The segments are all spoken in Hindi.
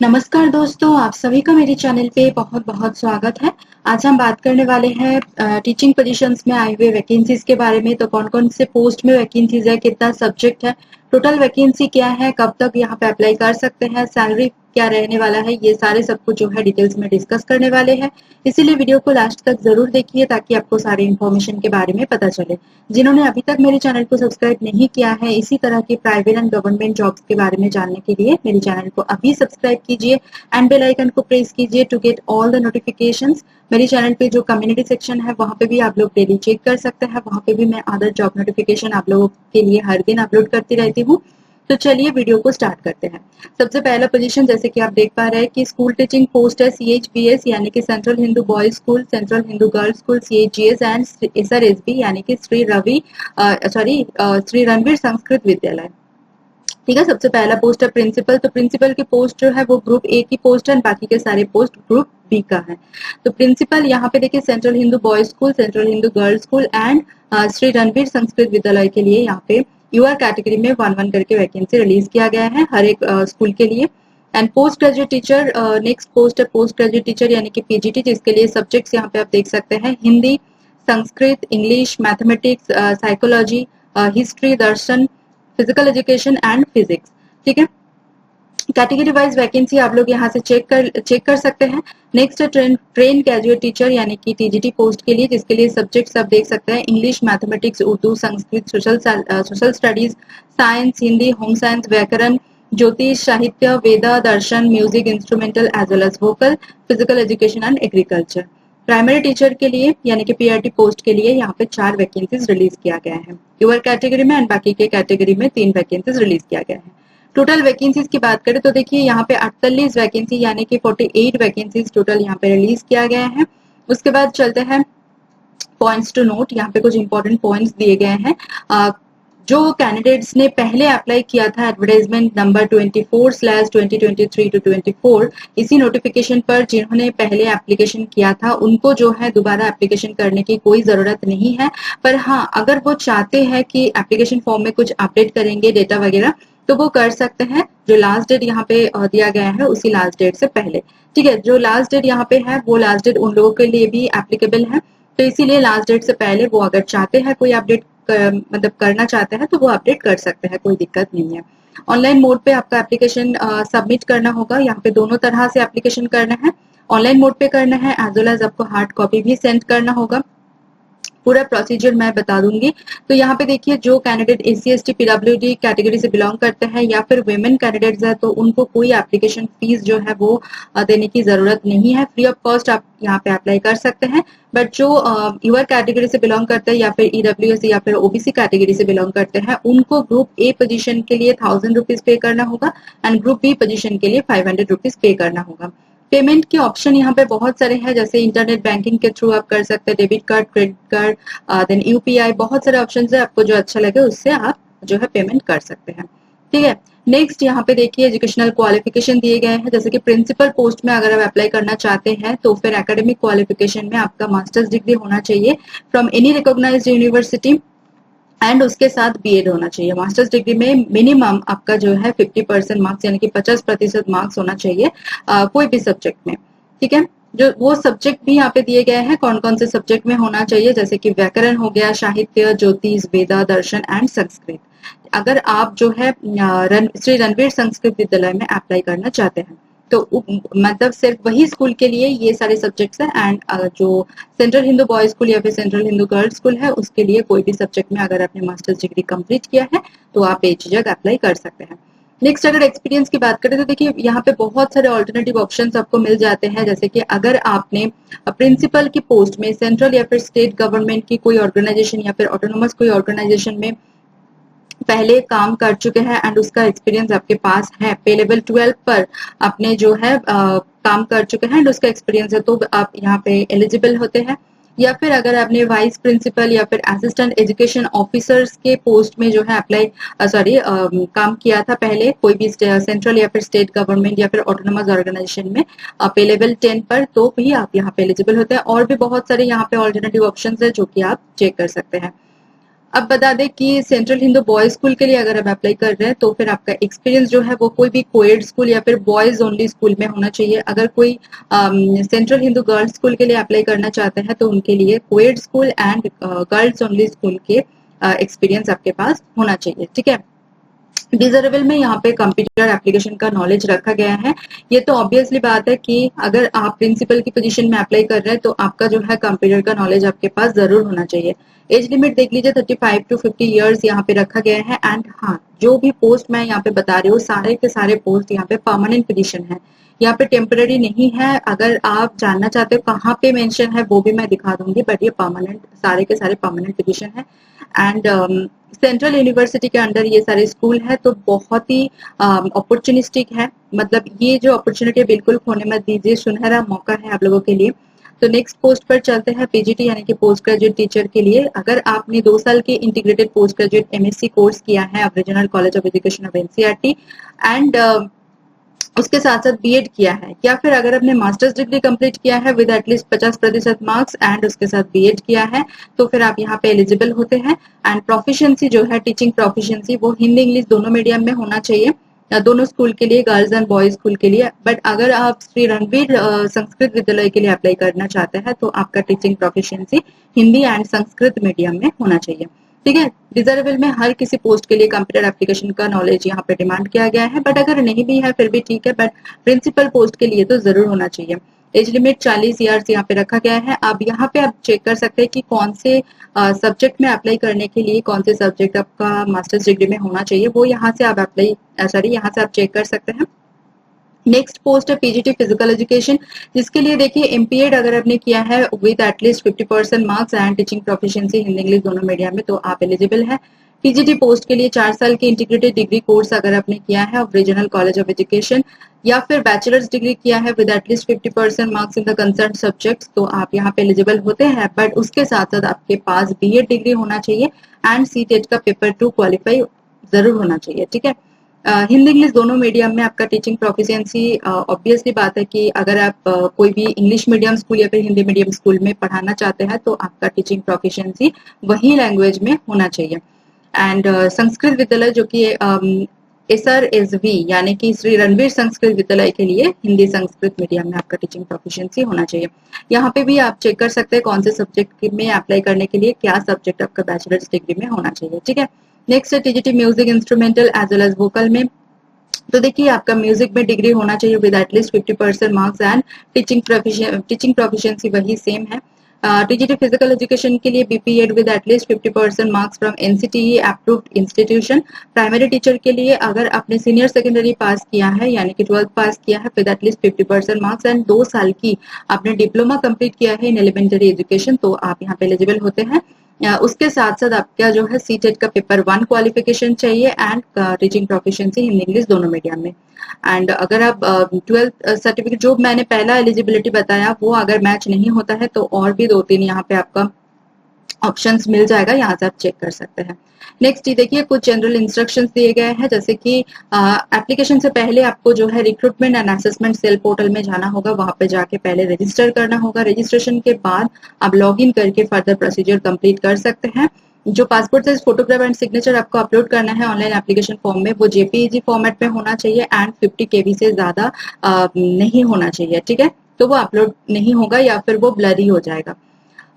नमस्कार दोस्तों, आप सभी का मेरे चैनल पे बहुत बहुत स्वागत है। आज हम बात करने वाले हैं टीचिंग पोजीशंस में आए हुए वैकेंसीज के बारे में। तो कौन कौन से पोस्ट में वैकेंसीज है, कितना सब्जेक्ट है, टोटल वैकेंसी क्या है, कब तक यहाँ पे अप्लाई कर सकते हैं, सैलरी क्या रहने वाला है, ये सारे सब कुछ जो है डिटेल्स में डिस्कस करने वाले हैं। इसीलिए वीडियो को लास्ट तक जरूर देखिए ताकि आपको सारी इन्फॉर्मेशन के बारे में पता चले। जिन्होंने अभी तक मेरे चैनल को सब्सक्राइब नहीं किया है, इसी तरह की प्राइवेट एंड गवर्नमेंट जॉब्स के बारे में जानने के लिए मेरे चैनल को अभी सब्सक्राइब कीजिए एंड बेल आइकन को प्रेस कीजिए to get all the notifications. मेरे चैनल पे जो कम्युनिटी सेक्शन है वहां पे भी आप लोग डेली चेक कर सकते हैं। वहां पे भी मैं अदर जॉब नोटिफिकेशन आप लोगों के लिए हर दिन अपलोड करती रहती हूँ। तो चलिए वीडियो को स्टार्ट करते हैं। सबसे पहला पोजीशन जैसे कि आप देख पा रहे हैं कि स्कूल टीचिंग पोस्ट है CHBS यानी कि central Hindu boys school, central Hindu girls school CHGS and SRSB यानी कि श्री रणवीर संस्कृत विद्यालय। ठीक है, सबसे पहला पोस्ट है प्रिंसिपल। तो प्रिंसिपल की पोस्ट जो है वो ग्रुप ए की पोस्ट है, बाकी के सारे पोस्ट ग्रुप बी का है। तो प्रिंसिपल यहाँ पे देखिए central Hindu boys school, central Hindu girls school and Shri Ranveer Sanskrit विद्यालय के लिए यहाँ पे यूआर कैटेगरी में 1-1 करके वैकेंसी रिलीज किया गया है हर एक स्कूल के लिए। And post graduate teacher, next post है पोस्ट ग्रेजुएट टीचर यानी कि PGT, जिसके लिए सब्जेक्ट्स यहाँ पे आप देख सकते हैं Hindi, Sanskrit, English, mathematics, psychology, history, Darshan, physical education and physics. ठीक है, कैटेगरी वाइज वैकेंसी आप लोग यहाँ से चेक कर सकते हैं। नेक्स्ट ट्रेन ग्रेजुएट टीचर यानी कि TGT पोस्ट के लिए, जिसके लिए सब्जेक्ट्स आप देख सकते हैं English, mathematics, Urdu, Sanskrit, social studies, science, Hindi, home science, व्याकरण, ज्योतिष, साहित्य, वेदा, दर्शन, music, instrumental as well as vocal, physical education and agriculture. Primary teacher के लिए यानी कि PRT पोस्ट के लिए यहाँ पे 4 वैकेंसीज रिलीज किया गया है यूआर कैटेगरी में, एंड बाकी के कैटेगरी में 3 वैकेंसीज रिलीज किया गया है। टोटल वैकेंसीज की बात करें तो देखिए यहाँ पे 48 वैकेंसी यानी कि 48 वैकेंसीज टोटल यहाँ पे रिलीज किया गया है। उसके बाद चलते हैं पॉइंट्स टू नोट। यहाँ पे कुछ इंपॉर्टेंट पॉइंट्स दिए गए हैं। जो कैंडिडेट्स ने पहले अप्लाई किया था एडवर्टाइजमेंट नंबर 24/2023-24, इसी नोटिफिकेशन पर जिन्होंने पहले एप्लीकेशन किया था उनको जो है दोबारा एप्लीकेशन करने की कोई जरूरत नहीं है। पर हाँ, अगर वो चाहते हैं कि एप्लीकेशन फॉर्म में कुछ अपडेट करेंगे डेटा वगैरह तो वो कर सकते हैं। जो लास्ट डेट यहाँ पे दिया गया है उसी लास्ट डेट से पहले। ठीक है, जो लास्ट डेट यहाँ पे है वो लास्ट डेट उन लोगों के लिए भी एप्लीकेबल है। तो इसीलिए लास्ट डेट से पहले वो अगर चाहते हैं कोई अपडेट मतलब करना चाहते हैं तो वो अपडेट कर सकते हैं, कोई दिक्कत नहीं है। ऑनलाइन मोड पे आपका एप्लीकेशन सबमिट करना होगा। यहाँ पे दोनों तरह से एप्लीकेशन करना है, ऑनलाइन मोड पे करना है एज वेल एज आपको हार्ड कॉपी भी सेंड करना होगा। पूरा प्रोसीजर मैं बता दूंगी। तो यहाँ पे देखिए जो कैंडिडेट SC/ST PWD कैटेगरी से बिलोंग करते हैं या फिर वुमेन कैंडिडेट्स है तो उनको कोई एप्लीकेशन फीस जो है वो देने की जरूरत नहीं है, फ्री ऑफ कॉस्ट आप यहाँ पे अप्लाई कर सकते हैं। बट जो यूआर कैटेगरी से बिलोंग करते हैं या फिर EWS या फिर OBC कैटेगरी से बिलोंग करते हैं उनको ग्रुप A पोजीशन के लिए 1000 रुपीज पे करना होगा एंड ग्रुप B पोजीशन के लिए 500 रुपीज पे करना होगा। पेमेंट के ऑप्शन यहाँ पे बहुत सारे हैं, जैसे इंटरनेट बैंकिंग के थ्रू आप कर सकते हैं, debit card, credit card, then UPI, बहुत सारे ऑप्शन है। आपको जो अच्छा लगे उससे आप जो है पेमेंट कर सकते हैं। ठीक है, नेक्स्ट यहाँ पे देखिए एजुकेशनल क्वालिफिकेशन दिए गए हैं। जैसे कि प्रिंसिपल पोस्ट में अगर आप अप्लाई करना चाहते हैं तो फिर एकेडमिक क्वालिफिकेशन में आपका मास्टर्स डिग्री होना चाहिए from any recognised university and उसके साथ BEd होना चाहिए। मास्टर्स डिग्री में मिनिमम आपका जो है 50% मार्क्स यानी कि 50% मार्क्स होना चाहिए कोई भी सब्जेक्ट में। ठीक है, जो वो सब्जेक्ट भी यहाँ पे दिए गए हैं कौन कौन से सब्जेक्ट में होना चाहिए, जैसे कि व्याकरण हो गया, साहित्य, ज्योतिष, वेदा, दर्शन एंड संस्कृत। अगर आप जो है श्री रणवीर संस्कृत विद्यालय में अप्लाई करना चाहते हैं तो मतलब सिर्फ वही स्कूल के लिए ये सारे सब्जेक्ट्स हैं। एंड जो सेंट्रल हिंदू बॉयज स्कूल या फिर सेंट्रल हिंदू गर्ल्स स्कूल है उसके लिए कोई भी सब्जेक्ट में अगर आपने मास्टर्स डिग्री कंप्लीट किया है तो आप बेझिझक अप्लाई कर सकते हैं। नेक्स्ट अगर एक्सपीरियंस की बात करें तो देखिए यहाँ पे बहुत सारे ऑल्टरनेटिव ऑप्शंस आपको मिल जाते हैं। जैसे कि अगर आपने प्रिंसिपल की पोस्ट में सेंट्रल या फिर स्टेट गवर्नमेंट की कोई ऑर्गेनाइजेशन या फिर ऑटोनोमस कोई ऑर्गेनाइजेशन में पहले काम कर चुके हैं एंड उसका एक्सपीरियंस आपके पास है, पे लेवल 12 पर आपने जो है काम कर चुके हैं एंड उसका एक्सपीरियंस है तो आप यहाँ पे एलिजिबल होते हैं। या फिर अगर आपने वाइस प्रिंसिपल या फिर असिस्टेंट एजुकेशन ऑफिसर्स के पोस्ट में जो है काम किया था पहले कोई भी सेंट्रल या फिर स्टेट गवर्नमेंट या फिर ऑटोनोमस ऑर्गेनाइजेशन में पे लेवल 10 पर, तो भी आप यहाँ पे एलिजिबल होते हैं। और भी बहुत सारे यहाँ पे ऑल्टरनेटिव ऑप्शन है जो कि आप चेक कर सकते हैं। अब बता दें कि सेंट्रल हिंदू बॉयज स्कूल के लिए अगर आप अप्लाई कर रहे हैं तो फिर आपका एक्सपीरियंस जो है वो कोई भी कोएड स्कूल या फिर बॉयज ओनली स्कूल में होना चाहिए। अगर कोई सेंट्रल हिंदू गर्ल्स स्कूल के लिए अप्लाई करना चाहते हैं तो उनके लिए coed school and girls only school के एक्सपीरियंस आपके पास होना चाहिए। ठीक है, डिजरेबल में यहाँ पे कंप्यूटर एप्लीकेशन का नॉलेज रखा गया है। ये तो ऑब्वियसली बात है कि अगर आप प्रिंसिपल की पोजीशन में अप्लाई कर रहे हैं तो आपका जो है कंप्यूटर का नॉलेज आपके पास जरूर होना चाहिए। एज लिमिट देख लीजिए 35 टू 50 ईयर्स यहाँ पे रखा गया है। एंड हाँ, जो भी पोस्ट मैं यहाँ पे बता रही हूँ सारे के सारे पोस्ट यहाँ पे परमानेंट पोजीशन है, यहाँ पे टेम्पररी नहीं है। अगर आप जानना चाहते हो कहाँ पे मेंशन है वो भी मैं दिखा दूंगी, बट ये परमानेंट, सारे के सारे परमानेंट पोजीशन है। एंड सेंट्रल यूनिवर्सिटी के अंडर ये सारे स्कूल है तो बहुत ही अपॉर्चुनिस्टिक है। मतलब ये जो अपॉर्चुनिटी बिल्कुल खोने मत दीजिए, सुनहरा मौका है आप लोगों के लिए। तो नेक्स्ट पोस्ट पर चलते हैं, पीजीटी यानी कि पोस्ट ग्रेजुएट टीचर के लिए। अगर आपने 2 साल के integrated post graduate MSc course किया है regional college of education of NCERT and उसके साथ साथ बीएड किया है, या फिर अगर आपने मास्टर्स डिग्री कंप्लीट किया है विद एटलीस्ट 50% मार्क्स एंड उसके साथ बीएड किया है तो फिर आप यहाँ पे एलिजिबल होते हैं। एंड प्रोफिशिएंसी जो है, टीचिंग प्रोफिशिएंसी वो हिंदी इंग्लिश दोनों मीडियम में होना चाहिए, दोनों स्कूल के लिए, गर्ल्स एंड बॉयज स्कूल के लिए। बट अगर आप श्री रणवीर संस्कृत विद्यालय के लिए अप्लाई करना चाहते हैं तो आपका teaching proficiency Hindi and Sanskrit medium में होना चाहिए। ठीक है, डिजरेबल में हर किसी पोस्ट के लिए कंप्यूटर एप्लीकेशन का नॉलेज यहाँ पे डिमांड किया गया है, बट अगर नहीं भी है फिर भी ठीक है, बट प्रिंसिपल पोस्ट के लिए तो जरूर होना चाहिए। एज लिमिट 40 ईयर्स यहाँ पे रखा गया है। अब यहाँ पे आप चेक कर सकते हैं कि कौन से सब्जेक्ट में अप्लाई करने के लिए कौन से सब्जेक्ट आपका मास्टर्स डिग्री में होना चाहिए, वो यहाँ से आप यहाँ से आप चेक कर सकते हैं। नेक्स्ट पोस्ट है पीजीटी फिजिकल एजुकेशन, जिसके लिए देखिए एमपीएड अगर आपने किया है with at least 50% marks and teaching proficiency Hindi English दोनों मीडियम में तो आप एलिजिबल है। पीजीटी पोस्ट के लिए 4 साल के इंटीग्रेटेड डिग्री कोर्स अगर आपने किया है of regional college of education या फिर बैचलर्स डिग्री किया है with at least 50% marks in the concern subjects तो आप यहाँ पे एलिजिबल होते हैं। बट उसके साथ साथ आपके पास बीएड डिग्री होना चाहिए एंड सीटेट का पेपर 2 क्वालिफाई जरूर होना चाहिए। ठीक है, हिंदी इंग्लिश दोनों मीडियम में आपका टीचिंग प्रोफिशिएंसी, ऑब्वियसली बात है कि अगर आप कोई भी इंग्लिश मीडियम स्कूल या फिर हिंदी मीडियम स्कूल में पढ़ाना चाहते हैं तो आपका टीचिंग प्रोफिशिएंसी वही लैंग्वेज में होना चाहिए। एंड संस्कृत विद्यालय जो कि SRSV यानी कि श्री रणवीर संस्कृत विद्यालय के लिए हिंदी संस्कृत मीडियम में आपका टीचिंग प्रोफिशिएंसी होना चाहिए। यहाँ पे भी आप चेक कर सकते हैं कौन से सब्जेक्ट में अप्लाई करने के लिए क्या सब्जेक्ट आपका बैचलर्स डिग्री में होना चाहिए। ठीक है, नेक्स्ट है TGT music instrumental as well as vocal में। तो देखिए आपका म्यूजिक में डिग्री होना चाहिए with at least 50% marks and teaching proficiency वही सेम है। टीजीटी फिजिकल एजुकेशन के लिए BPEd with at least 50% marks from NCTE approved institution. Primary teacher के लिए अगर आपने सीनियर सेकेंडरी पास किया है यानी कि 12th पास किया है विद एटलीस्ट 50% मार्क्स एंड 2 साल की आपने डिप्लोमा कंप्लीट किया है इन एलिमेंटरी एजुकेशन तो आप यहाँ पे एलिजिबल होते हैं। उसके साथ साथ आपका जो है सीटेट का पेपर 1 क्वालिफिकेशन चाहिए and teaching proficiency Hindi English दोनों मीडियम में। एंड अगर आप 12th सर्टिफिकेट जो मैंने पहला एलिजिबिलिटी बताया वो अगर मैच नहीं होता है तो और भी 2-3 यहाँ पे आपका ऑप्शंस मिल जाएगा, यहाँ से आप चेक कर सकते हैं। नेक्स्ट ये देखिए कुछ जनरल इंस्ट्रक्शंस दिए गए हैं, जैसे कि एप्लीकेशन से पहले आपको जो है recruitment and assessment cell portal में जाना होगा, वहां पे जाके पहले रजिस्टर करना होगा। रजिस्ट्रेशन के बाद आप लॉग इन करके फर्दर प्रोसीजर कंप्लीट कर सकते हैं। जो passport size photograph and signature आपको अपलोड करना है ऑनलाइन एप्लीकेशन फॉर्म में वो जेपीईजी फॉर्मेट में होना चाहिए एंड 50 KB से ज्यादा नहीं होना चाहिए। ठीक है, तो वो अपलोड नहीं होगा या फिर वो ब्लरी हो जाएगा।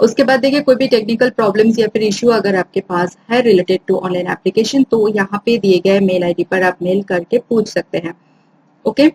उसके बाद देखिए कोई भी टेक्निकल प्रॉब्लम्स या फिर इश्यू अगर आपके पास है रिलेटेड टू ऑनलाइन एप्लीकेशन तो यहाँ पे दिए गए मेल आईडी पर आप मेल करके पूछ सकते हैं। ओके,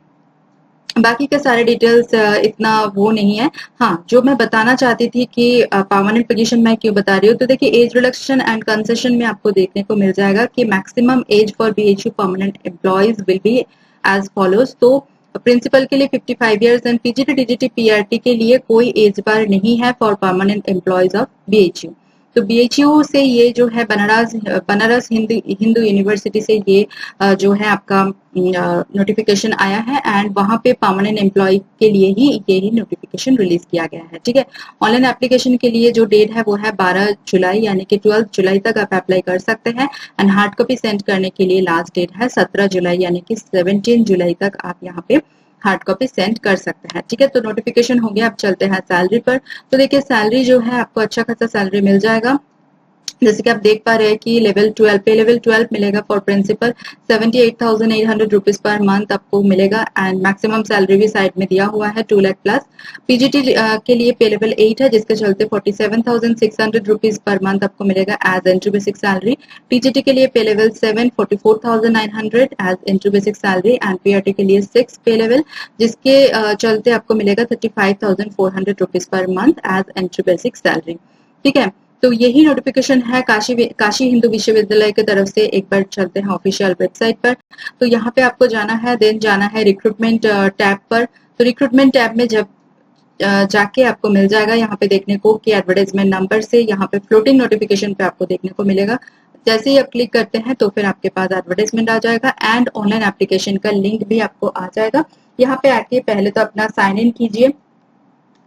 बाकी के सारे डिटेल्स इतना वो नहीं है। हाँ, जो मैं बताना चाहती थी कि परमानेंट पोजीशन मैं क्यों बता रही हूँ, तो देखिए एज रिडक्शन एंड कंसेशन में आपको देखने को मिल जाएगा कि maximum age for BHU permanent employees will be as follows. तो प्रिंसिपल के लिए 55 years and PGT DGT PRT के लिए कोई एज बार नहीं है for permanent employees of BHU. तो बीएचयू से ये जो है बनारस हिंदू यूनिवर्सिटी से ये जो है आपका नोटिफिकेशन आया है एंड वहां पे परमानेंट एम्प्लॉय के लिए ही ये नोटिफिकेशन रिलीज किया गया है। ठीक है, ऑनलाइन एप्लीकेशन के लिए जो डेट है वो है 12 जुलाई यानी कि 12 जुलाई तक आप अप्लाई कर सकते हैं एंड हार्ड कॉपी सेंड करने के लिए लास्ट डेट है 17 जुलाई यानी कि 17 जुलाई तक आप यहाँ पे हार्ड कॉपी सेंड कर सकते हैं। ठीक है, तो नोटिफिकेशन हो गया। अब चलते हैं सैलरी पर। तो देखिए सैलरी जो है आपको अच्छा खासा सैलरी मिल जाएगा। जैसे कि आप देख पा रहे हैं कि लेवल 12 पे लेवल 12 मिलेगा for principal 78,800 rupees per month आपको मिलेगा एंड मैक्सिमम सैलरी भी साइड में दिया हुआ है 2 लाख प्लस। पीजीटी के लिए पे लेवल 8 है जिसके चलते 47,600 रुपीज पर मंथ आपको मिलेगा as entry basic salary. TGT के लिए pay level 7 44,900 as entry basic salary and PRT के लिए 6 पे लेवल जिसके चलते आपको मिलेगा 35,400 rupees per month as entry basic salary. ठीक है, तो यही नोटिफिकेशन है काशी हिंदू विश्वविद्यालय की तरफ से। एक बार चलते हैं ऑफिशियल वेबसाइट पर। तो यहाँ पे आपको जाना है, देन जाना है रिक्रूटमेंट टैब पर। तो रिक्रूटमेंट टैब में जब जाके आपको मिल जाएगा यहाँ पे देखने को कि एडवर्टाइजमेंट नंबर से यहाँ पे फ्लोटिंग नोटिफिकेशन पे आपको देखने को मिलेगा। जैसे ही आप क्लिक करते हैं तो फिर आपके पास एडवर्टाइजमेंट आ जाएगा एंड ऑनलाइन एप्लीकेशन का लिंक भी आपको आ जाएगा। यहाँ पे आके पहले तो अपना साइन इन कीजिए,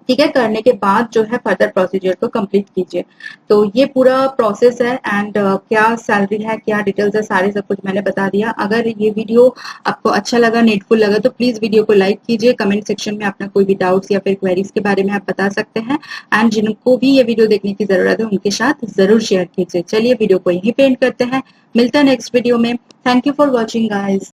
ठीक है, करने के बाद जो है फर्दर प्रोसीजर को कंप्लीट कीजिए। तो ये पूरा प्रोसेस है एंड क्या सैलरी है, क्या डिटेल्स है, सारे सब कुछ मैंने बता दिया। अगर ये वीडियो आपको अच्छा लगा, नीडफुल लगा तो प्लीज वीडियो को लाइक कीजिए। कमेंट सेक्शन में अपना कोई भी डाउट्स या फिर क्वेरीज के बारे में आप बता सकते हैं एंड जिनको भी ये वीडियो देखने की जरूरत है उनके साथ जरूर शेयर कीजिए। चलिए वीडियो को यहीं पे एंड करते हैं, मिलते हैं नेक्स्ट वीडियो में। Thank you for watching guys.